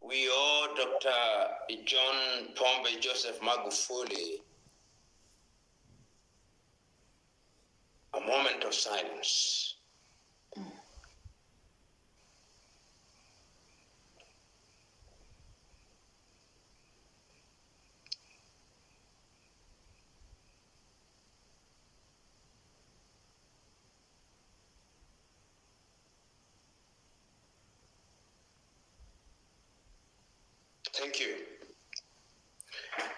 we owe Dr. John Pombe Joseph Magufuli a moment of silence. Thank you.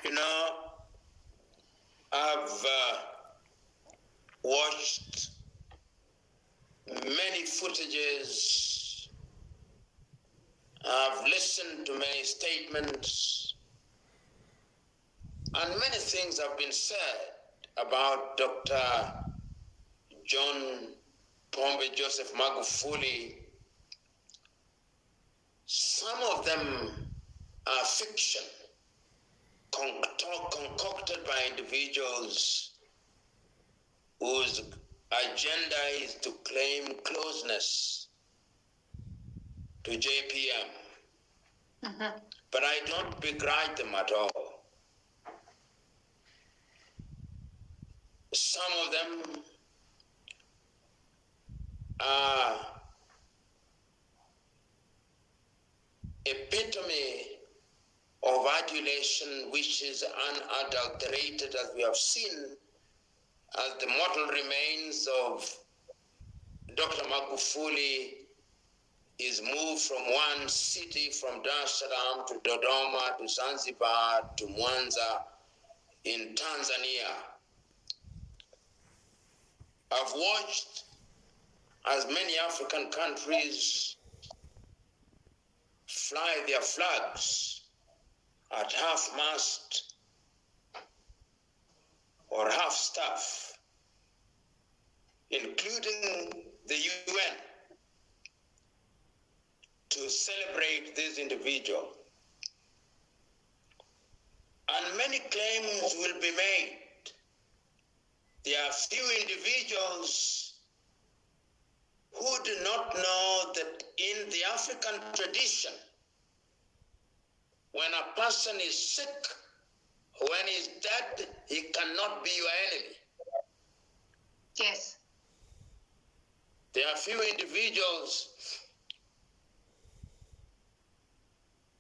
You know, I've watched many footages, I've listened to many statements, and many things have been said about Dr. John Pombe Joseph Magufuli. Some of them are fiction, concocted by individuals whose agenda is to claim closeness to JPM. But I don't begrudge them at all. Some of them are epitome of adulation which is unadulterated, as we have seen, as the mortal remains of Dr. Magufuli is moved from one city, from Dar es Salaam to Dodoma to Zanzibar to Mwanza in Tanzania. I've watched as many African countries fly their flags at half-mast or half-staff, including the UN, to celebrate this individual. And many claims will be made. There are few individuals who do not know that in the African tradition, when a person is sick, when he's dead, he cannot be your enemy. Yes. There are few individuals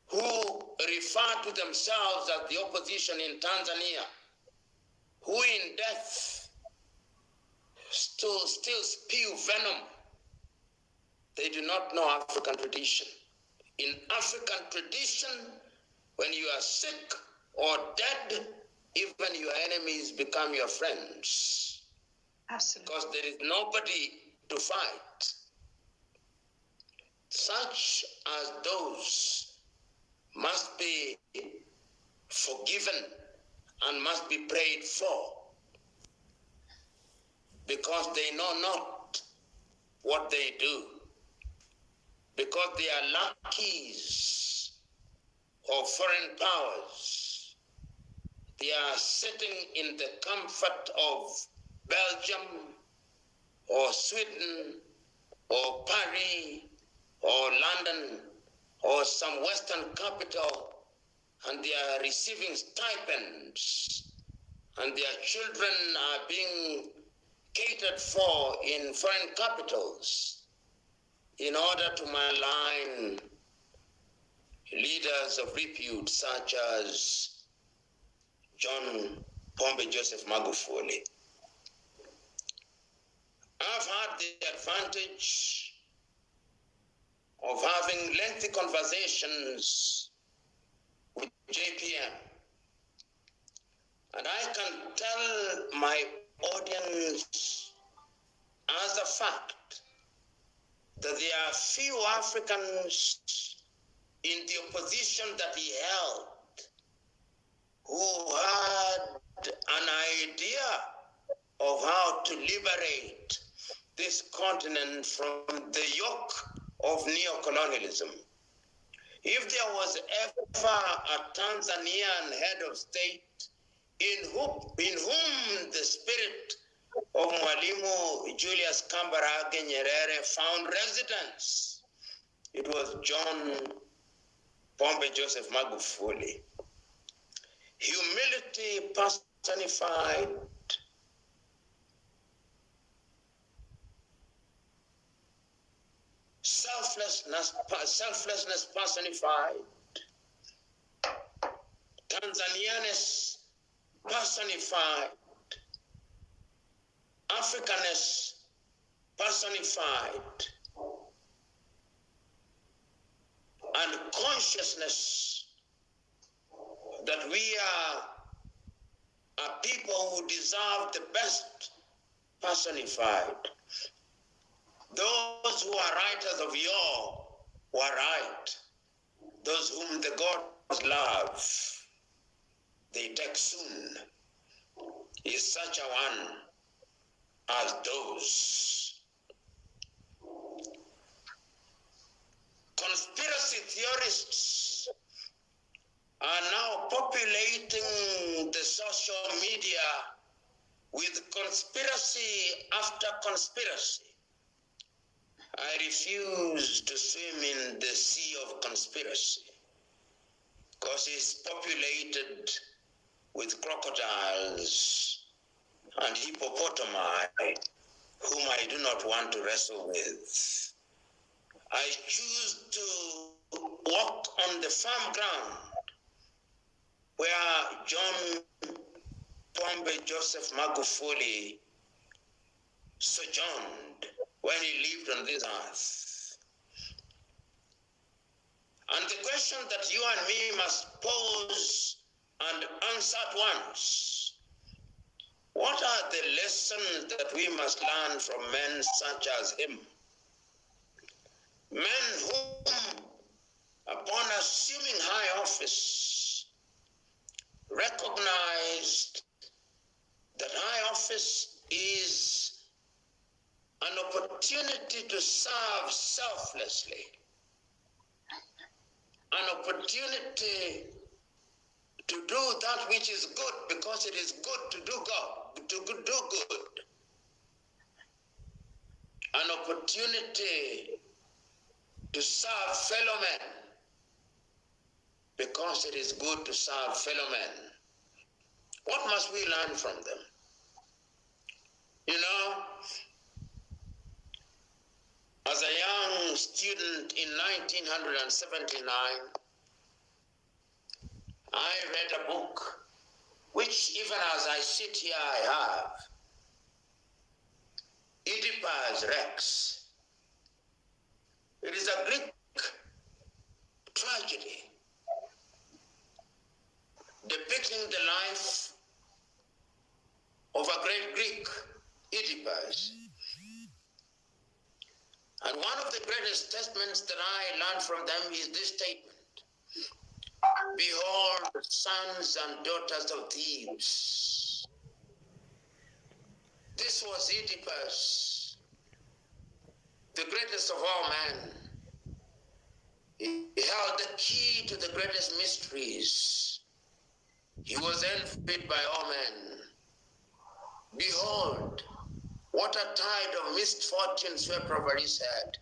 who refer to themselves as the opposition in Tanzania, who in death still spew venom. They do not know African tradition. In African tradition, when you are sick or dead, even your enemies become your friends. Absolutely. Because there is nobody to fight. Such as those must be forgiven and must be prayed for, because they know not what they do, because they are lackeys of foreign powers. They are sitting in the comfort of Belgium or Sweden or Paris or London or some Western capital, and they are receiving stipends, and their children are being catered for in foreign capitals in order to malign leaders of repute such as John Pombe Joseph Magufuli. I've had the advantage of having lengthy conversations with JPM, and I can tell my audience as a fact that there are few Africans in the opposition that he held who had an idea of how to liberate this continent from the yoke of neocolonialism. If there was ever a Tanzanian head of state in whom the spirit of Mwalimu Julius Kambarage Nyerere found residence, it was John Pombe Pombe Joseph Magufuli. Humility personified, selflessness personified, Tanzanianness personified, Africanness personified, and consciousness that we are a people who deserve the best personified. Those who are writers of yore were right. Those whom the gods love, they take soon. Is such a one as those. Conspiracy theorists are now populating the social media with conspiracy after conspiracy. I refuse to swim in the sea of conspiracy because it's populated with crocodiles and hippopotami whom I do not want to wrestle with. I choose to walk on the firm ground where John Pombe Joseph Magufuli sojourned when he lived on this earth. And the question that you and me must pose and answer at once: what are the lessons that we must learn from men such as him? Men whom, upon assuming high office, recognized that high office is an opportunity to serve selflessly, an opportunity to do that which is good because it is good to do God, to do good, an opportunity to serve fellow men because it is good to serve fellow men. What must we learn from them? You know, as a young student in 1979, I read a book, which even as I sit here I have, Oedipus Rex. It is a Greek tragedy depicting the life of a great Greek, Oedipus. And one of the greatest statements that I learned from them is this statement: behold, sons and daughters of Thebes. This was Oedipus, the greatest of all men. He held the key to the greatest mysteries. He was envied by all men. Behold, what a tide of misfortune swept over his head.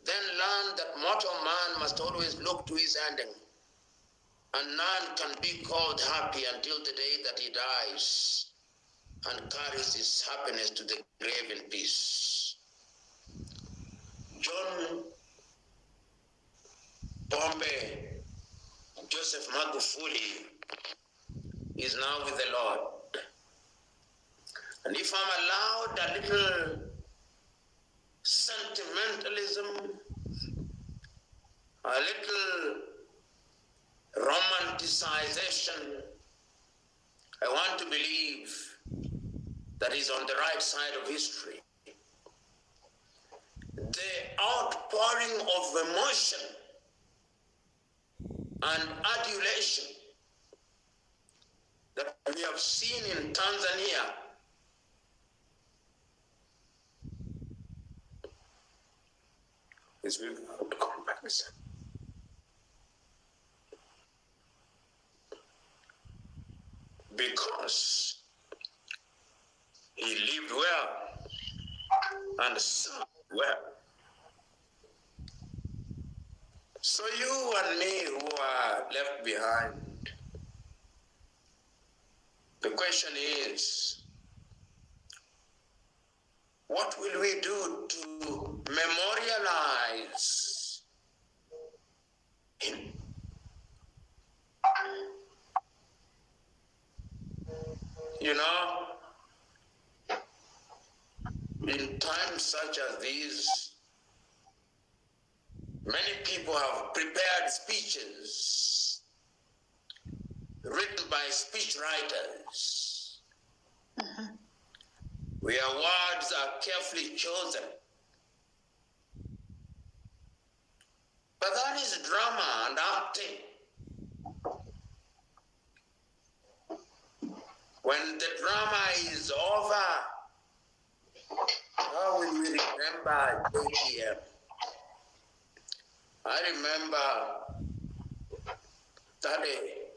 Then learn that mortal man must always look to his ending, and none can be called happy until the day that he dies and carries his happiness to the grave in peace. John Pombe Joseph Magufuli is now with the Lord. And if I'm allowed a little sentimentalism, a little romanticization, I want to believe that he's on the right side of history. The outpouring of emotion and adulation that we have seen in Tanzania is without comparison. Because he lived well and served well. So you and me who were left behind. The question is, what will we do to memorialize him? You know, in times such as these, many people have prepared speeches written by speech writers, where words are carefully chosen. But that is drama and acting. When the drama is over, how will we remember JPM? I remember that day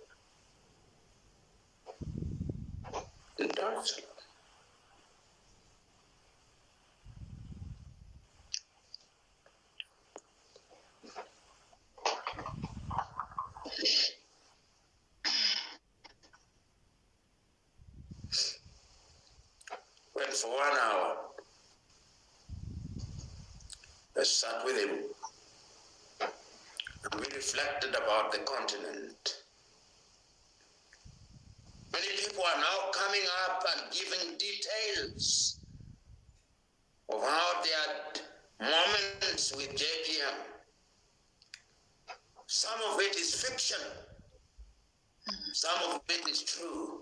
in Darussalam. When for 1 hour, I sat with him and we reflected about the continent. Many people are now coming up and giving details of how they had moments with JPM. Some of it is fiction, some of it is true.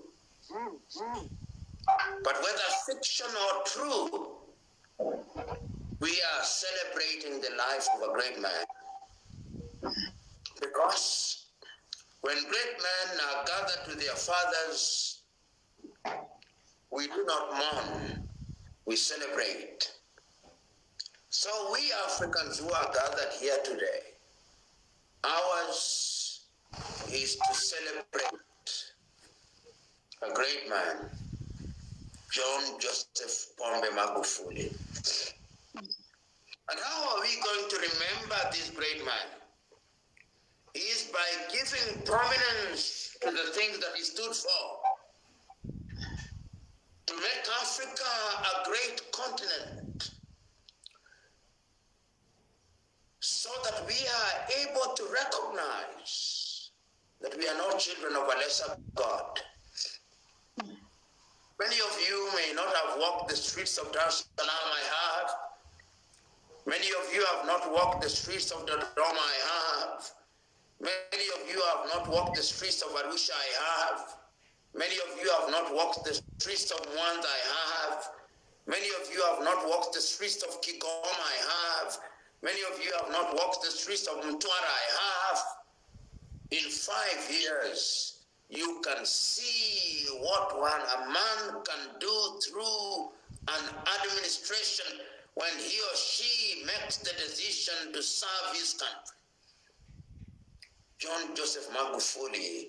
But whether fiction or true, we are celebrating the life of a great man. Because when great men are gathered to their fathers, we do not mourn, we celebrate. So we Africans who are gathered here today, ours is to celebrate a great man, John Joseph Pombe Magufuli. And how are we going to remember this great man? It is by giving prominence to the things that he stood for. To make Africa a great continent, so that we are able to recognize that we are not children of a lesser God. Many of you may not have walked the streets of Dar es Salaam, I have. Many of you have not walked the streets of Dodoma, I have. Many of you have not walked the streets of Arusha, I have. Many of you have not walked the streets of Mwanza, I have. Many of you have not walked the streets of Kigoma, I have. Many of you have not walked the streets of Mtwara, I have. In 5 years, you can see what a man can do through an administration when he or she makes the decision to serve his country. John Joseph Magufuli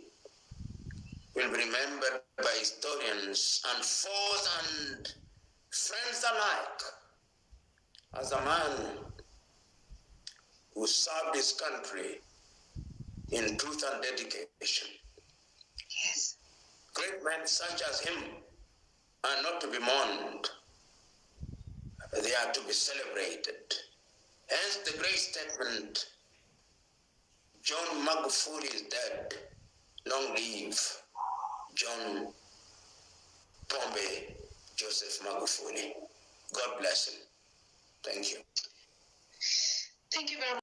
will be remembered by historians and foes and friends alike as a man who served his country in truth and dedication. Yes. Great men such as him are not to be mourned. They are to be celebrated. Hence the great statement, John Magufuli is dead. Long live John Pombe Joseph Magufuli. God bless him. Thank you. Thank you very much.